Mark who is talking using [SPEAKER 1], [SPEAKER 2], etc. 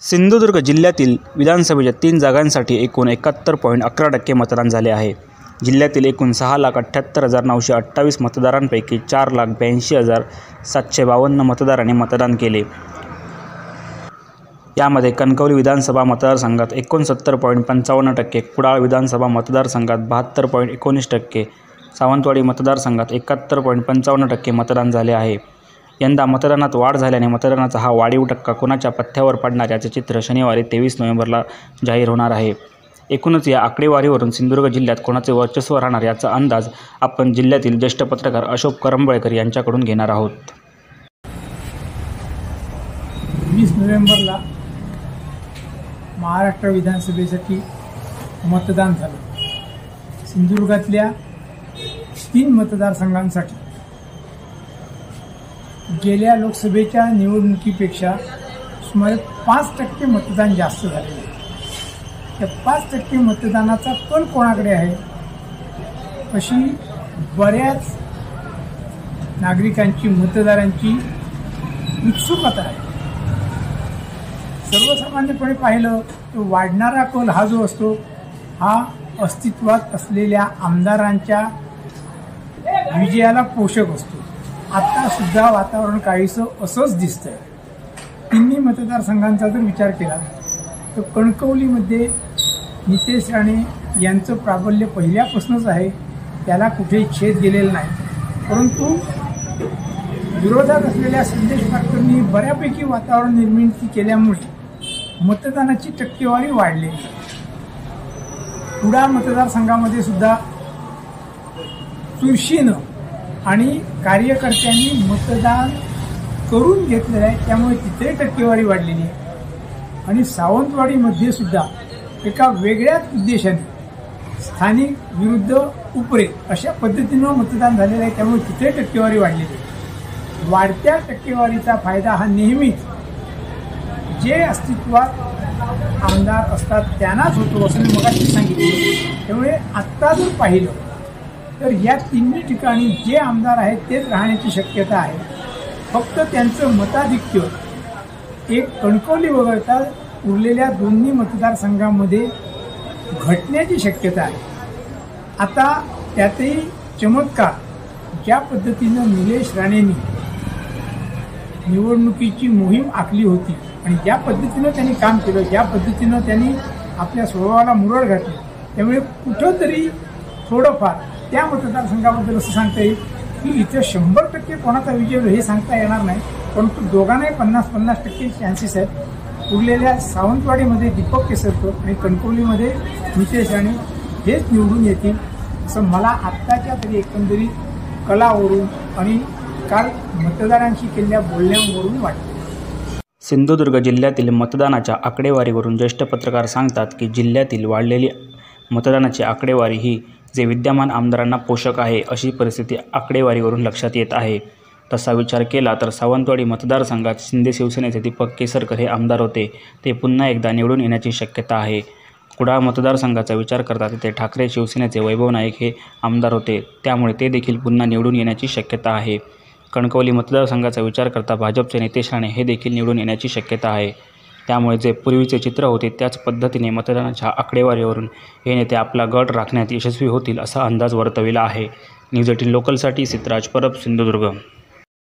[SPEAKER 1] सिंधुदुर्ग जिल्ह्यातील विधानसभेच्या 3 जागांसाठी एकूण 71.11% मतदान झाले आहे. जिल्ह्यातील एकूण 6,78,928 मतदारांपैकी 4,82,752 मतदारांनी मतदान केले. यामध्ये कणकवली विधानसभा मतदारसंघात 69.55%, कुडाळ विधानसभा मतदारसंघात 72.19%, सावंतवाडी मतदारसंघात 71.55% मतदान झाले आहे. यंदा मतदानात वाढ झाल्याने मतदानाचा हा वाढीव टक्का कोणाच्या पथ्यावर पडणार याचे चित्र शनिवारी 23 नोव्हेंबरला जाहीर होणार आहे. एकूणच या आकडेवारीवरून सिंधुदुर्ग जिल्ह्यात कोणाचे वर्चस्व राहणार याचा अंदाज आपण जिल्ह्यातील ज्येष्ठ पत्रकार अशोक करंबळकर यांच्याकडून घेणार आहोत.
[SPEAKER 2] 20 नोव्हेंबरला महाराष्ट्र विधानसभेसाठी मतदान झालं. सिंधुदुर्गातल्या 3 मतदारसंघांसाठी गेल्या लोकसभेच्या निवडणुकीपेक्षा सुमारे 5% मतदान जास्त झालेलं आहे. त्या 5% मतदानाचा कल कोणाकडे आहे अशी बऱ्याच नागरिकांची, मतदारांची उत्सुकता आहे. सर्वसामान्यपणे पाहिलं तर वाढणारा कल हा जो असतो हा अस्तित्वात असलेल्या आमदारांच्या विजयाला पोषक असतो. आता सुद्धा वातावरण काहीसं असंच दिसतंय. तिन्ही मतदारसंघांचा जर विचार केला तर कणकवलीमध्ये नितेश राणे यांचं प्राबल्य पहिल्यापासूनच आहे, त्याला कुठेही छेद गेलेला नाही. परंतु विरोधात असलेल्या संदेश पाटकरांनी बऱ्यापैकी वातावरण निर्मिती केल्यामुळे मतदानाची टक्केवारी वाढलेली. कुडाळ मतदारसंघामध्ये सुद्धा चुरशीनं आणि कार्यकर्त्यांनी मतदान करून घेतलेलं आहे, त्यामुळे तिथे टक्केवारी वाढलेली आहे. आणि सावंतवाडीमध्ये सुद्धा एका वेगळ्याच उद्देशाने स्थानिक विरुद्ध उपरे अशा पद्धतीनं मतदान झालेलं आहे, त्यामुळे तिथे टक्केवारी वाढलेली आहे. वाढत्या टक्केवारीचा फायदा हा नेहमीच जे अस्तित्वात आमदार असतात त्यांनाच होतो असं मी मगाशी सांगितलं. त्यामुळे आत्ता जर पाहिलं तर या तिन्ही ठिकाणी जे आमदार आहेत तेच राहण्याची शक्यता आहे. फक्त त्यांचं मताधिक्य एक कणकवली वगळता उरलेल्या दोन्ही मतदारसंघामध्ये घटण्याची शक्यता आहे. आता त्यातही चमत्कार ज्या पद्धतीनं निलेश राणेंनी निवडणुकीची मोहीम आखली होती आणि ज्या पद्धतीनं त्यांनी काम केलं, ज्या पद्धतीनं त्यांनी आपल्या स्वभावाला मुरड घातली, त्यामुळे कुठंतरी थोडंफार त्या मतदारसंघाबद्दल असं सांगता येईल की इथं 100% कोणाचा विजय होईल हे सांगता येणार नाही, परंतु दोघांनाही 50-50% चान्सेस आहेत. उरलेल्या सावंतवाडीमध्ये दीपक केसरकर आणि कणकवलीमध्ये नितेश राणे हेच निवडून येतील असं मला आत्ताच्या तरी एकंदरीत कलावरून आणि काल मतदारांशी केलेल्या बोलण्यावरून वाटतं.
[SPEAKER 1] सिंधुदुर्ग जिल्ह्यातील मतदानाच्या आकडेवारीवरून ज्येष्ठ पत्रकार सांगतात की जिल्ह्यातील वाढलेली मतदानाची आकडेवारी ही जे विद्यमान आमदारांना पोषक आहे अशी परिस्थिती आकडेवारीवरून लक्षात येत आहे. तसा विचार केला तर सावंतवाडी मतदारसंघात शिंदे शिवसेनेचे दीपक केसरकर हे आमदार होते, ते पुन्हा एकदा निवडून येण्याची शक्यता आहे. कुडाळ मतदारसंघाचा विचार करता तिथे ठाकरे शिवसेनेचे वैभव नाईक हे आमदार होते, त्यामुळे ते देखील पुन्हा निवडून येण्याची शक्यता आहे. कणकवली मतदारसंघाचा विचार करता भाजपचे नितेश राणे हे देखील निवडून येण्याची शक्यता आहे. त्यामुळे जे पूर्वीचे चित्र होते त्याच पद्धतीने मतदानाच्या आकडेवारीवरून हे नेते आपला गट राखण्यात यशस्वी होतील असा अंदाज वर्तविला आहे. न्यूज 18 लोकलसाठी सिद्धराज परब, सिंधुदुर्ग.